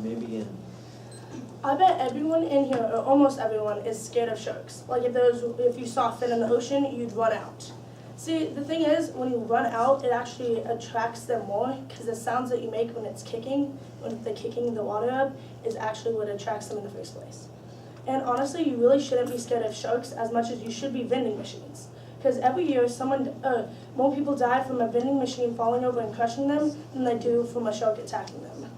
maybe in? I bet everyone in here, or almost everyone, is scared of sharks. Like if you saw Finn in the ocean, you'd run out. See, the thing is, when you run out, it actually attracts them more because the sounds that you make when it's kicking, when they're kicking the water up, is actually what attracts them in the first place. And honestly, you really shouldn't be scared of sharks as much as you should be vending machines. Because every year, more people die from a vending machine falling over and crushing them than they do from a shark attacking them.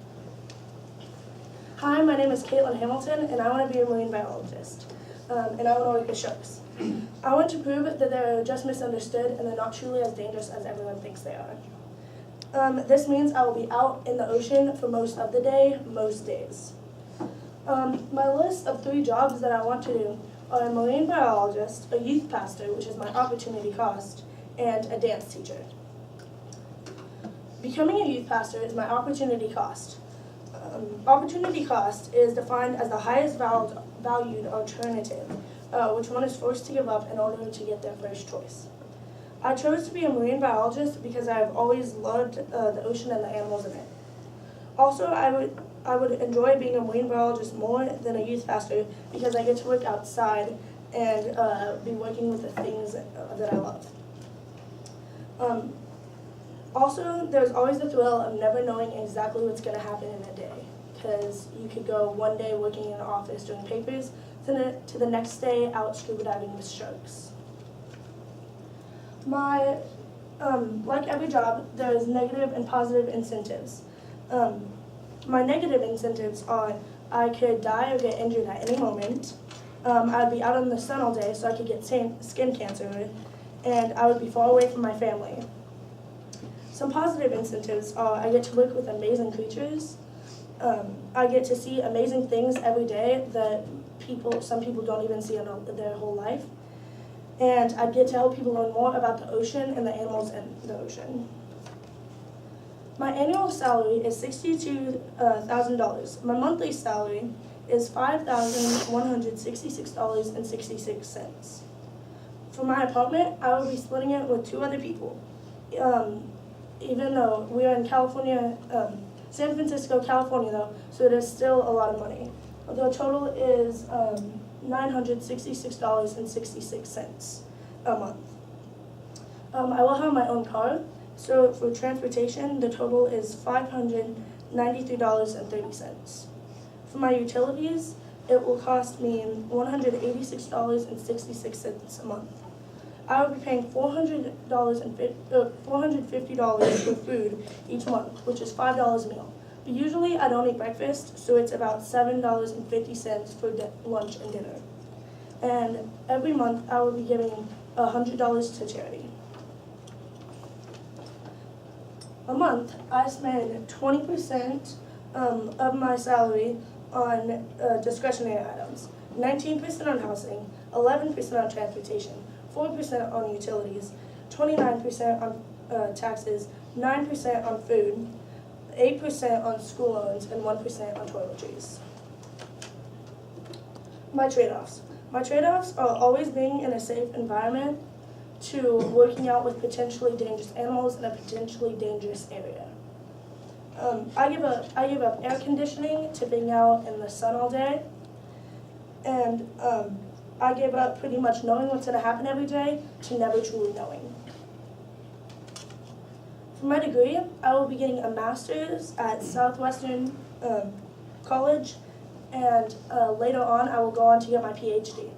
Hi, my name is Katelynn Hamilton, and I want to be a marine biologist. And I want to work with sharks. I want to prove that they're just misunderstood and they're not truly as dangerous as everyone thinks they are. This means I will be out in the ocean for most of the day, most days. My list of 3 jobs that I want to do are a marine biologist, a youth pastor, which is my opportunity cost, and a dance teacher. Becoming a youth pastor is my opportunity cost. Opportunity cost is defined as the highest valued alternative, which one is forced to give up in order to get their first choice. I chose to be a marine biologist because I have always loved the ocean and the animals in it. Also, I would enjoy being a marine biologist more than a youth pastor because I get to work outside and be working with the things that I love. Also, there's always the thrill of never knowing exactly what's going to happen in a day, because you could go one day working in an office doing papers to the next day out scuba diving with sharks. Like every job, there is negative and positive incentives. My negative incentives are I could die or get injured at any moment. I'd be out in the sun all day, so I could get skin cancer, and I would be far away from my family. Some positive incentives are I get to work with amazing creatures. I get to see amazing things every day that some people don't even see in their whole life. And I get to help people learn more about the ocean and the animals in the ocean. My annual salary is $62,000. My monthly salary is $5,166.66. For my apartment, I will be splitting it with 2 other people. Even though we are in California, San Francisco, California though, so it is still a lot of money. The total is $966.66 a month. I will have my own car, so for transportation, the total is $593.30. For my utilities, it will cost me $186.66 a month. I will be paying $450 for food each month, which is $5 a meal. But usually I don't eat breakfast, so it's about $7.50 for lunch and dinner. And every month I will be giving $100 to charity. A month, I spend 20% of my salary on discretionary items, 19% on housing, 11% on transportation, 4% on utilities, 29% on taxes, 9% on food, 8% on school loans, and 1% on toiletries. My trade-offs. My trade-offs are always being in a safe environment to working out with potentially dangerous animals in a potentially dangerous area. I give up air conditioning to being out in the sun all day, and I gave up pretty much knowing what's going to happen every day to never truly knowing. For my degree, I will be getting a master's at Southwestern College, and later on I will go on to get my PhD.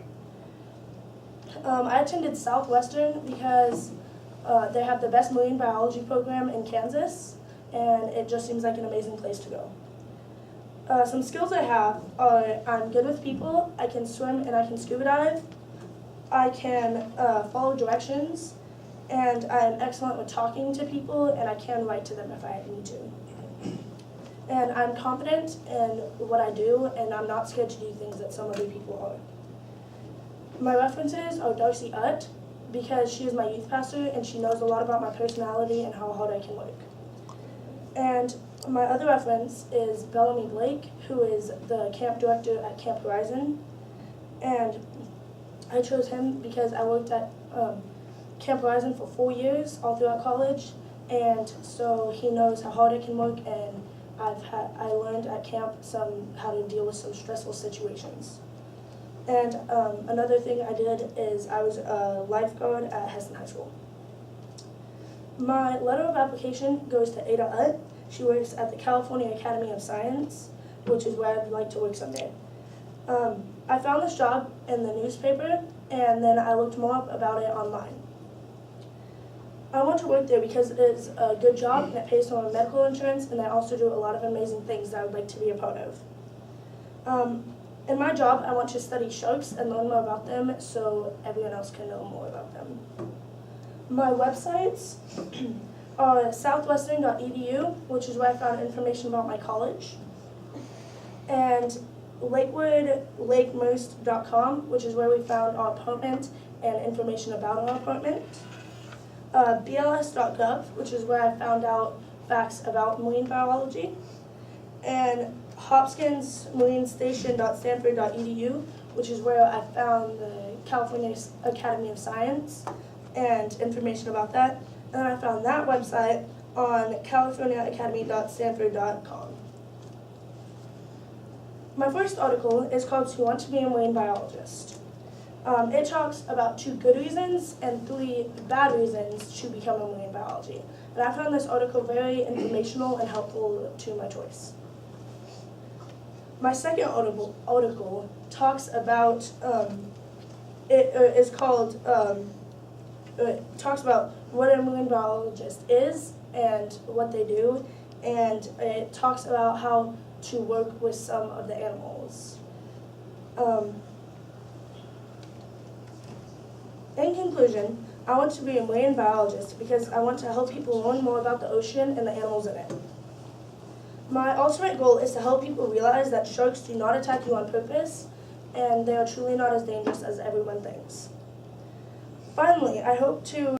I attended Southwestern because they have the best marine biology program in Kansas, and it just seems like an amazing place to go. Some skills I have are I'm good with people, I can swim and I can scuba dive, I can follow directions, and I'm excellent with talking to people, and I can write to them if I need to. And I'm confident in what I do, and I'm not scared to do things that some other people are. My references are Darcy Utt, because she is my youth pastor, and she knows a lot about my personality and how hard I can work. And my other reference is Bellamy Blake, who is the camp director at Camp Horizon. And I chose him because I worked at Camp Horizon for 4 years, all throughout college, and so he knows how hard I can work and I learned at camp how to deal with some stressful situations. And another thing I did is I was a lifeguard at Heston High School. My letter of application goes to Ada Utt. She works at the California Academy of Science, which is where I'd like to work someday. I found this job in the newspaper, and then I looked more up about it online. I want to work there because it is a good job and it pays for my medical insurance, and I also do a lot of amazing things that I would like to be a part of. In my job, I want to study sharks and learn more about them so everyone else can know more about them. My websites are southwestern.edu, which is where I found information about my college, and lakewoodlakemost.com, which is where we found our apartment and information about our apartment. BLS.gov, which is where I found out facts about marine biology, and hopkinsmarinestation.stanford.edu, which is where I found the California Academy of Science and information about that. And then I found that website on californiaacademy.stanford.com. My first article is called "Who Want to Be a Marine Biologist." It talks about 2 good reasons and 3 bad reasons to become a marine biology. And I found this article very informational and helpful to my choice. My second article talks about, it talks about what a marine biologist is and what they do, and it talks about how to work with some of the animals. In conclusion, I want to be a marine biologist because I want to help people learn more about the ocean and the animals in it. My ultimate goal is to help people realize that sharks do not attack you on purpose, and they are truly not as dangerous as everyone thinks. Finally, I hope to